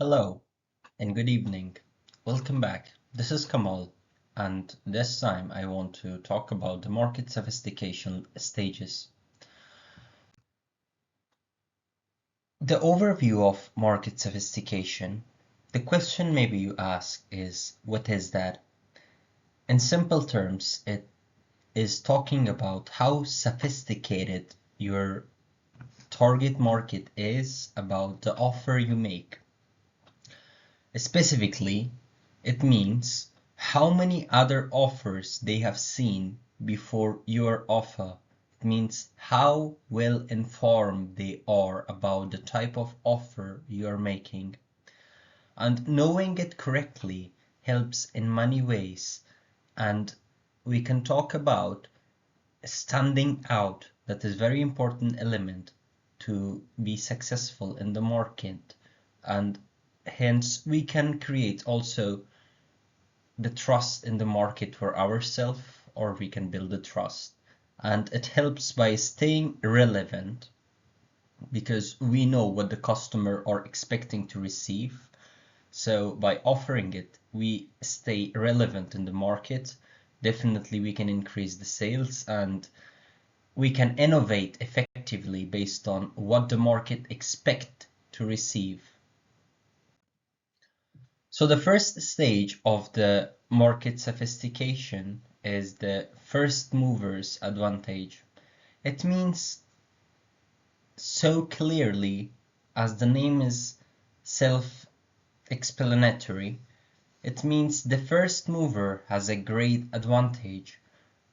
Hello and good evening. Welcome back. This is Kamal, and this time I want to talk about the market sophistication stages. The overview of market sophistication. The question maybe you ask is, what is that? In simple terms, it is talking about how sophisticated your target market is about the offer you make. Specifically, it means how many other offers they have seen before your offer. It means how well informed they are about the type of offer you're making. And knowing it correctly helps in many ways. And we can talk about standing out. That is a very important element to be successful in the market. And hence we can create also the trust in the market for ourselves, or we can build the trust. And it helps by staying relevant because we know what the customer are expecting to receive. So by offering it, we stay relevant in the market. Definitely we can increase the sales and we can innovate effectively based on what the market expect to receive. So the first stage of the market sophistication is the first mover's advantage. It means so clearly, as the name is self-explanatory, it means the first mover has a great advantage,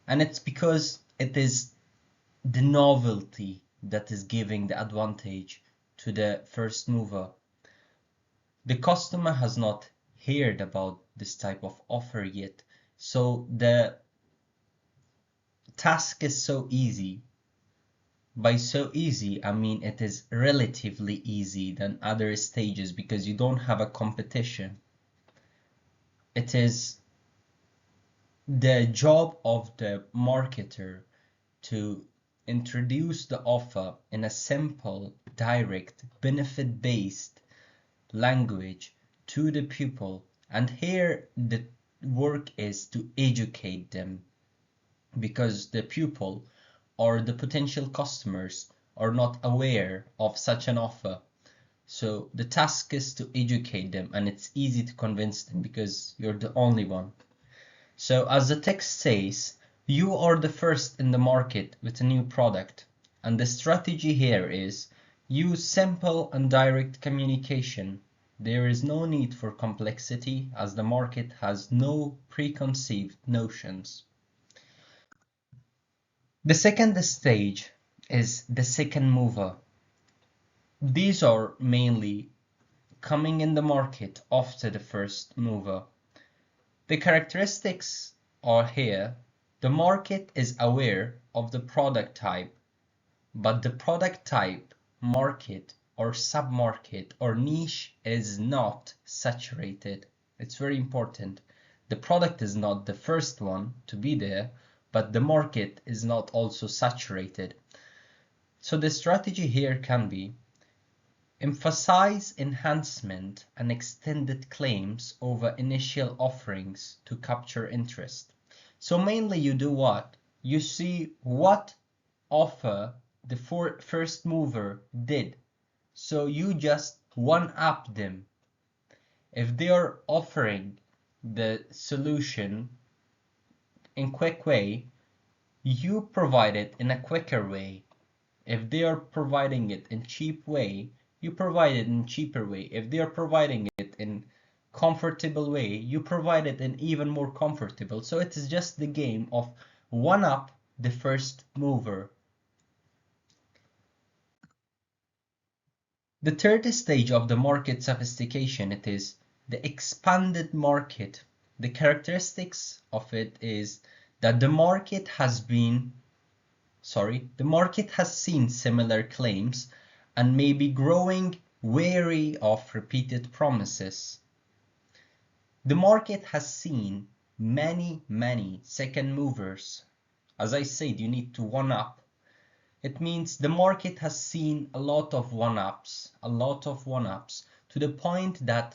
and it's because it is the novelty that is giving the advantage to the first mover. The customer has not heard about this type of offer yet, so the task is so easy. By so easy, I mean it is relatively easy than other stages because you don't have a competition. It is the job of the marketer to introduce the offer in a simple, direct, benefit-based language to the pupil, and here the work is to educate them because the pupil or the potential customers are not aware of such an offer. So the task is to educate them, and it's easy to convince them because you're the only one. So as the text says, you are the first in the market with a new product, and the strategy here is use simple and direct communication. There is no need for complexity as the market has no preconceived notions. The second stage is the second mover. These are mainly coming in the market after the first mover. The characteristics are here. The market is aware of the product type, but the product type, market, or sub-market or niche is not saturated. It's very important. The product is not the first one to be there, but the market is not also saturated. So the strategy here can be emphasize enhancement and extended claims over initial offerings to capture interest. So mainly you do what? You see what offer the first mover did. So you just one-up them. If they are offering the solution in quick way, you provide it in a quicker way. If they are providing it in cheap way, you provide it in cheaper way. If they are providing it in comfortable way, you provide it in even more comfortable. So it is just the game of one up the first mover. The third stage of the market sophistication, it is the expanded market. The characteristics of it is that the market has seen similar claims and may be growing wary of repeated promises. The market has seen many second movers. As I said, you need to one up. It means the market has seen a lot of one-ups to to the point that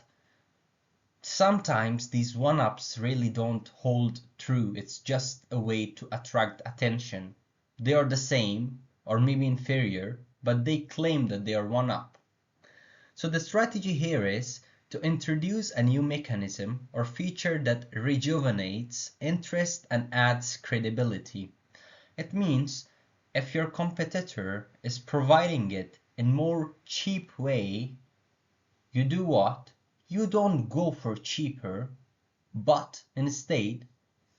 sometimes these one-ups really don't hold true. It's just a way to attract attention. They are the same or maybe inferior, but they claim that they are one-up. So the strategy here is to introduce a new mechanism or feature that rejuvenates interest and adds credibility. It means if your competitor is providing it in more cheap way, you do what? You don't go for cheaper, but instead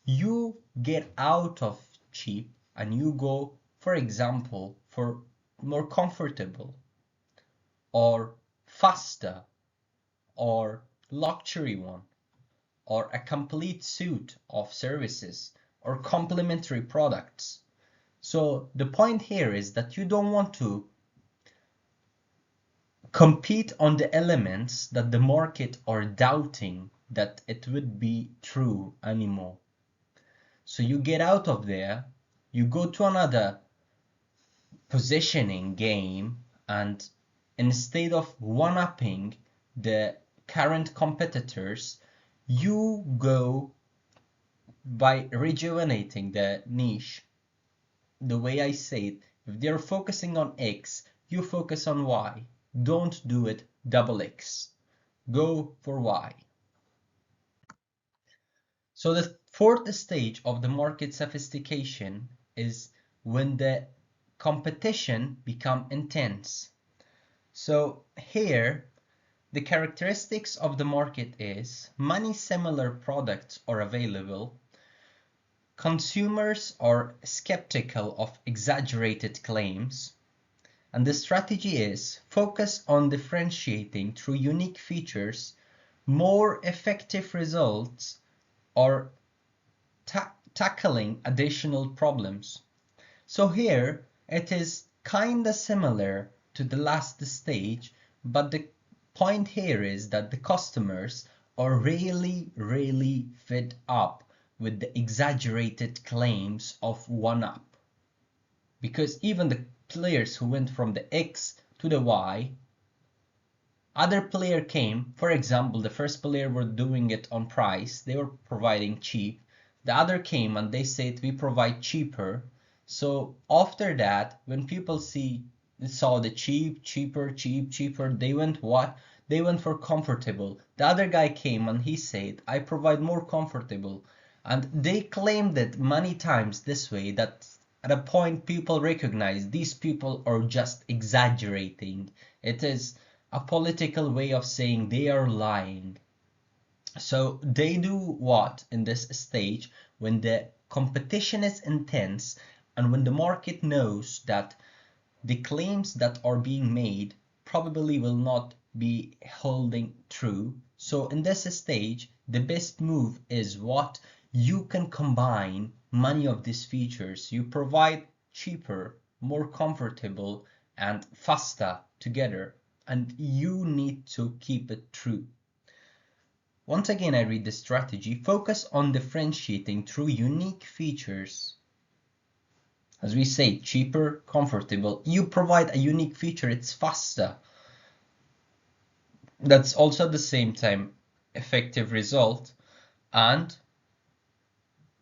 you get out of cheap and you go, for example, for more comfortable or faster or luxury one or a complete suite of services or complementary products. So the point here is that you don't want to compete on the elements that the market are doubting that it would be true anymore. So you get out of there, you go to another positioning game, and instead of one-upping the current competitors, you go by rejuvenating the niche. The way I say it, if they're focusing on X, you focus on Y. Don't do it double X. Go for Y. So the fourth stage of the market sophistication is when the competition become intense. So here, the characteristics of the market is many similar products are available. Consumers are skeptical of exaggerated claims. And the strategy is focus on differentiating through unique features, more effective results, or tackling additional problems. So here it is kinda similar to the last stage, but the point here is that the customers are really fed up with the exaggerated claims of one-up. Because even the players who went from the X to the Y, other player came, for example, the first player were doing it on price, they were providing cheap, the other came and they said we provide cheaper. So after that, when people saw the cheaper, they went what? They went for comfortable. The other guy came and he said, I provide more comfortable. And they claimed it many times this way that at a point people recognize these people are just exaggerating. It is a political way of saying they are lying. So they do what in this stage when the competition is intense and when the market knows that the claims that are being made probably will not be holding true. So in this stage, the best move is what? You can combine many of these features. You provide cheaper, more comfortable, and faster together. And you need to keep it true. Once again, I read the strategy. Focus on differentiating through unique features. As we say, cheaper, comfortable. You provide a unique feature, it's faster. That's also at the same time effective result and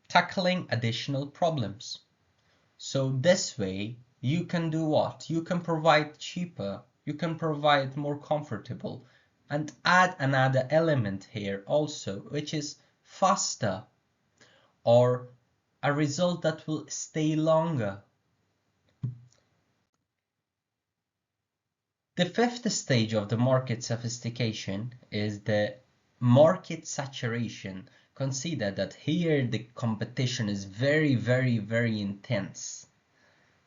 tackling additional problems. So this way you can do what? You can provide cheaper, you can provide more comfortable, and add another element here also, which is faster, or a result that will stay longer. The fifth stage of the market sophistication is the market saturation. Consider that here the competition is very intense.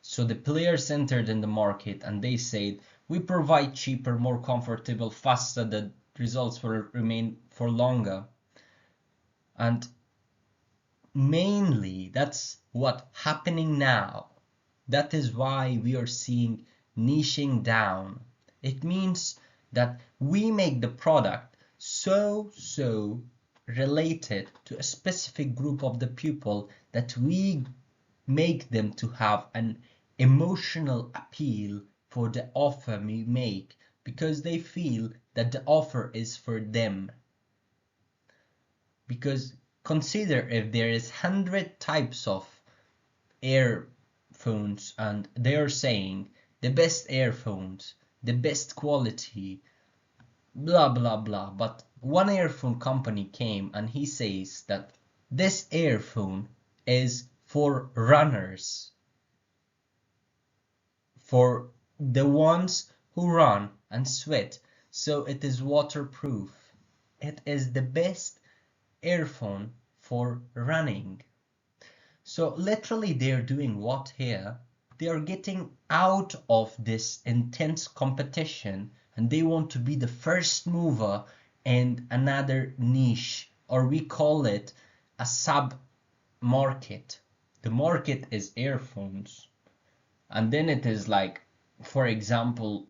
So the players entered in the market and they said, we provide cheaper, more comfortable, faster, the results will remain for longer. And mainly that's what's happening now. That is why we are seeing niching down. It means that we make the product so related to a specific group of the people that we make them to have an emotional appeal for the offer we make because they feel that the offer is for them. Because consider if there is 100 types of earphones and they are saying the best earphones, the best quality, blah blah blah, but one earphone company came and he says that this earphone is for runners, for the ones who run and sweat, so it is waterproof. It is the best earphone for running. So literally they're doing what here? They are getting out of this intense competition and they want to be the first mover in another niche, or we call it a sub market. The market is earphones, and then it is like, for example,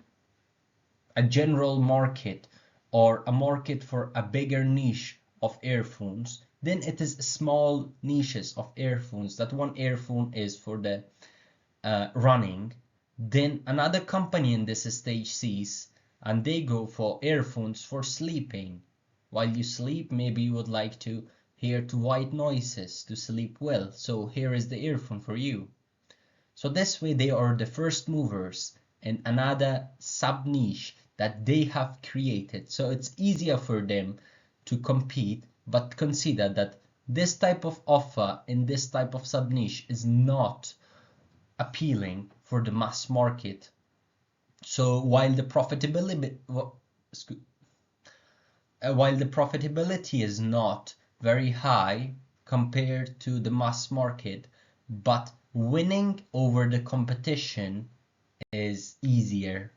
a general market or a market for a bigger niche of earphones. Then it is small niches of earphones, that one earphone is for the running. Then another company in this stage sees and they go for earphones for sleeping. While you sleep, maybe you would like to hear to white noises to sleep well, so here is the earphone for you. So this way they are the first movers in another sub niche that they have created, so it's easier for them to compete. But consider that this type of offer in this type of sub niche is not appealing for the mass market. So while the profitability is not very high compared to the mass market, but winning over the competition is easier.